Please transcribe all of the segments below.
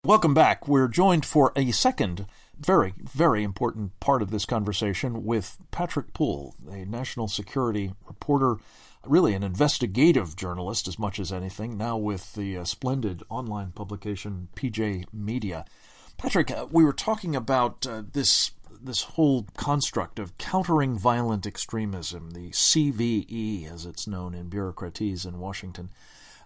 Welcome back. We're joined for a second very, very important part of this conversation with Patrick Poole, a national security reporter, really an investigative journalist as much as anything, now with the splendid online publication PJ Media. Patrick, we were talking about this whole construct of countering violent extremism, the CVE as it's known in bureaucratese in Washington.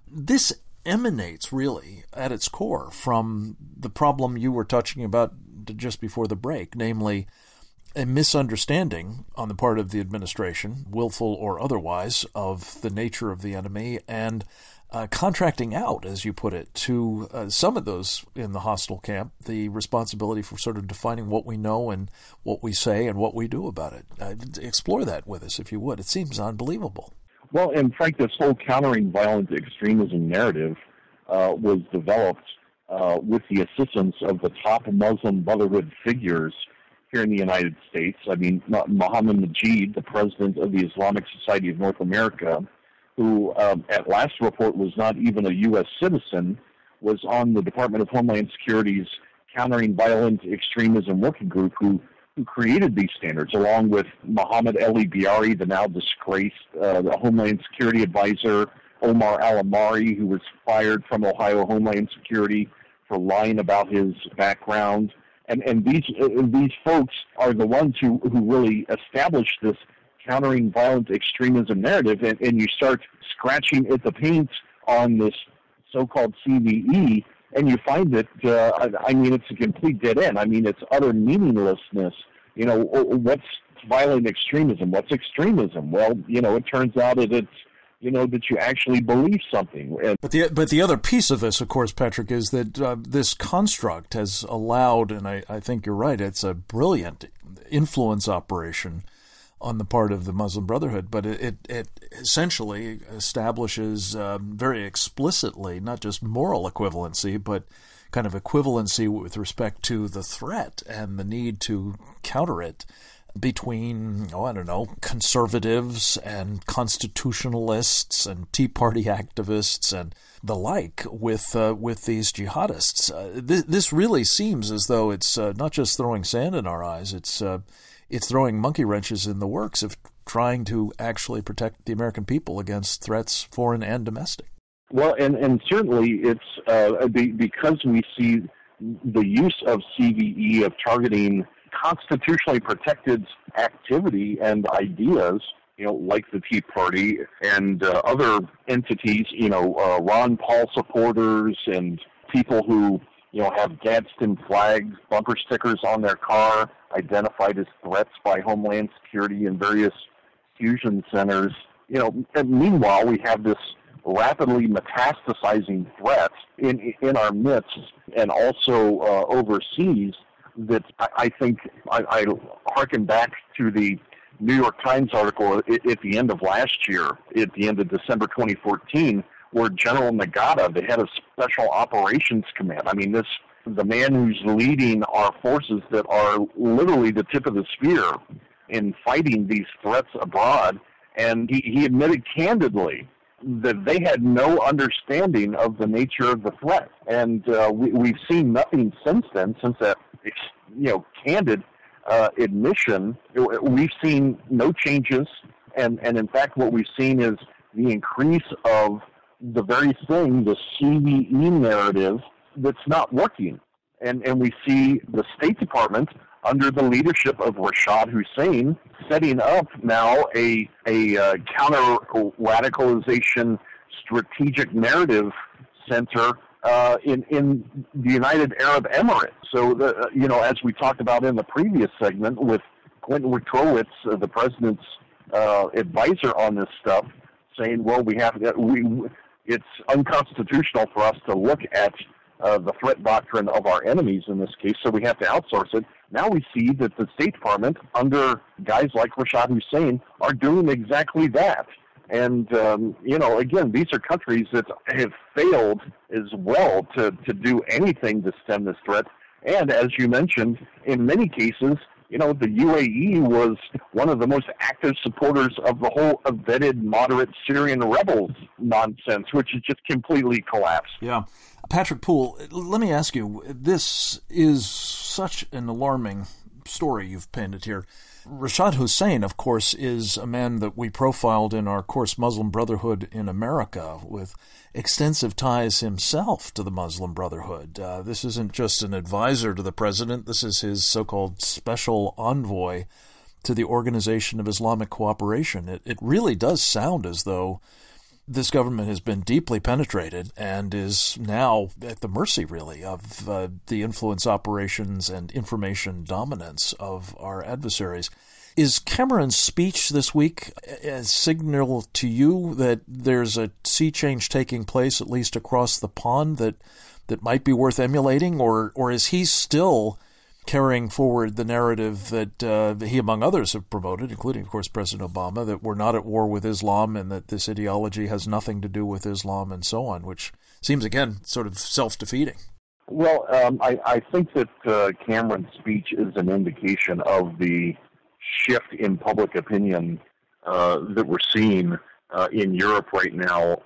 This emanates really at its core from the problem you were touching about just before the break, namely a misunderstanding on the part of the administration, willful or otherwise, of the nature of the enemy and contracting out, as you put it, to some of those in the hostile camp, the responsibility for sort of defining what we know and what we say and what we do about it. Explore that with us, if you would. It seems unbelievable. Well, and Frank, this whole countering violent extremism narrative was developed with the assistance of the top Muslim Brotherhood figures here in the United States. I mean, Mohammed Najib, the president of the Islamic Society of North America, who at last report was not even a U.S. citizen, was on the Department of Homeland Security's Countering Violent Extremism Working Group, who created these standards, along with Mohammed Ali Biari, the now disgraced the Homeland Security advisor, Omar Al-Amari, who was fired from Ohio Homeland Security for lying about his background. And these folks are the ones who really established this countering violent extremism narrative, and you start scratching at the paint on this so-called CVE, and you find that, it's a complete dead end. I mean, it's utter meaninglessness. You know, what's violent extremism? What's extremism? Well, it turns out that it's, that you actually believe something. But the other piece of this, of course, Patrick, is that this construct has allowed, and I think you're right, it's a brilliant influence operation on the part of the Muslim Brotherhood, but it essentially establishes very explicitly not just moral equivalency, but kind of equivalency with respect to the threat and the need to counter it between, conservatives and constitutionalists and Tea Party activists and the like with these jihadists. This really seems as though it's not just throwing sand in our eyes, it's throwing monkey wrenches in the works of trying to actually protect the American people against threats, foreign and domestic. Well, and certainly it's because we see the use of CVE, of targeting constitutionally protected activity and ideas, like the Tea Party and other entities, Ron Paul supporters and people who have Gadsden flags, bumper stickers on their car, identified as threats by Homeland Security and various fusion centers. And meanwhile, we have this rapidly metastasizing threat in our midst and also overseas that I think I harken back to the New York Times article at the end of last year, at the end of December 2014, where General Nagata, the head of Special Operations Command, the man who's leading our forces that are literally the tip of the spear in fighting these threats abroad, and he admitted candidly that they had no understanding of the nature of the threat. And we've seen nothing since then, since that candid admission. We've seen no changes, and in fact what we've seen is the increase of the very thing, the CVE narrative, that's not working. And we see the State Department, under the leadership of Rashad Hussain, setting up now a counter-radicalization strategic narrative center in the United Arab Emirates. So, as we talked about in the previous segment with Clinton Wojtowicz, the president's advisor on this stuff, saying, well, it's unconstitutional for us to look at the threat doctrine of our enemies in this case, so we have to outsource it. Now we see that the State Department, under guys like Rashad Hussain, are doing exactly that. And, again, these are countries that have failed as well to do anything to stem this threat. And, as you mentioned, in many cases, the UAE was one of the most active supporters of the whole vetted moderate Syrian rebels nonsense, which has just completely collapsed. Yeah. Patrick Poole, let me ask you, this is such an alarming story you've painted here. Rashad Hussain, of course, is a man that we profiled in our course Muslim Brotherhood in America, with extensive ties himself to the Muslim Brotherhood. This isn't just an advisor to the president. This is his so-called special envoy to the Organization of Islamic Cooperation. It really does sound as though this government has been deeply penetrated and is now at the mercy, really, of the influence operations and information dominance of our adversaries. Is Cameron's speech this week a signal to you that there's a sea change taking place, at least across the pond, that might be worth emulating? Or is he still carrying forward the narrative that he, among others, have promoted, including, of course, President Obama, that we're not at war with Islam and that this ideology has nothing to do with Islam and so on, which seems, again, sort of self-defeating? Well, I think that Cameron's speech is an indication of the shift in public opinion that we're seeing in Europe right now,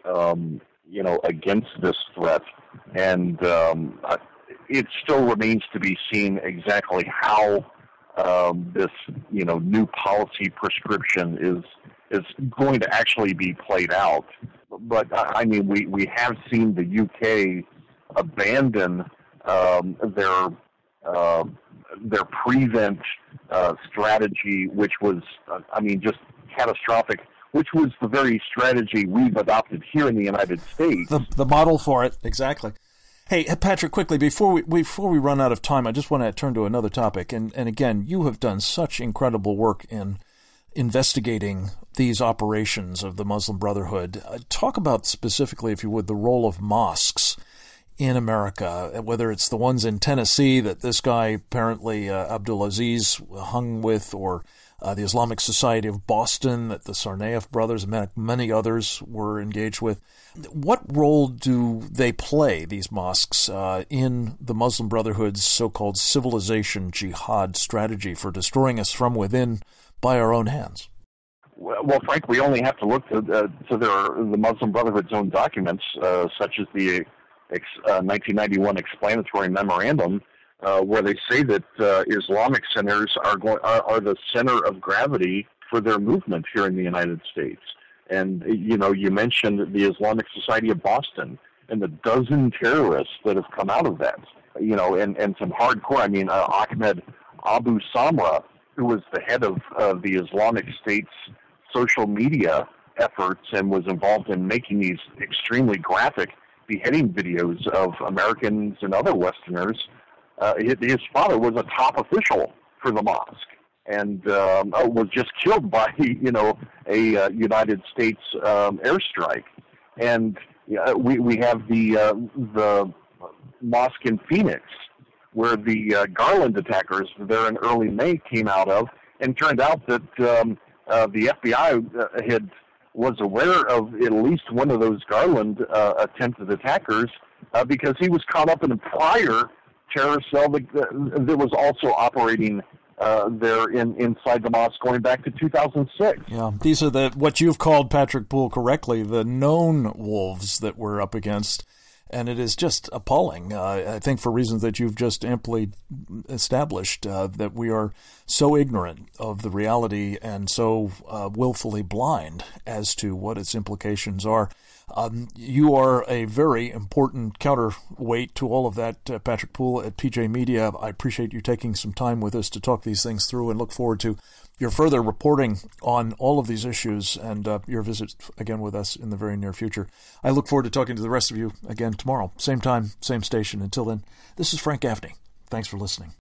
against this threat. And it still remains to be seen exactly how this, new policy prescription is going to actually be played out. But I mean, we have seen the UK abandon their prevent strategy, which was, just catastrophic. Which was the very strategy we've adopted here in the United States. The model for it, exactly. Hey, Patrick, quickly, before we run out of time, I just want to turn to another topic. And again, you have done such incredible work in investigating these operations of the Muslim Brotherhood. Talk about specifically, if you would, the role of mosques in America, whether it's the ones in Tennessee that this guy apparently, Abdulaziz, hung with, or the Islamic Society of Boston that the Tsarnaev brothers and many others were engaged with. What role do they play, these mosques, in the Muslim Brotherhood's so-called civilization jihad strategy for destroying us from within by our own hands? Well, Frank, we only have to look to the Muslim Brotherhood's own documents, such as the 1991 explanatory memorandum, where they say that Islamic centers are the center of gravity for their movement here in the United States. And, you mentioned the Islamic Society of Boston and the dozen terrorists that have come out of that, and some hardcore, Ahmed Abu Samra, who was the head of the Islamic State's social media efforts and was involved in making these extremely graphic beheading videos of Americans and other Westerners. His father was a top official for the mosque and was just killed by, a United States airstrike. And we have the mosque in Phoenix, where the Garland attackers there in early May came out of, and turned out that the FBI was aware of at least one of those Garland attempted attackers because he was caught up in a prior terrorist cell that was also operating there inside the mosque going back to 2006. Yeah, these are what you've called, Patrick Poole, correctly, the known wolves that we're up against. And it is just appalling, I think, for reasons that you've just amply established, that we are so ignorant of the reality and so willfully blind as to what its implications are. You are a very important counterweight to all of that, Patrick Poole at PJ Media. I appreciate you taking some time with us to talk these things through and look forward to your further reporting on all of these issues and your visit again with us in the very near future. I look forward to talking to the rest of you again tomorrow. Same time, same station. Until then, this is Frank Gaffney. Thanks for listening.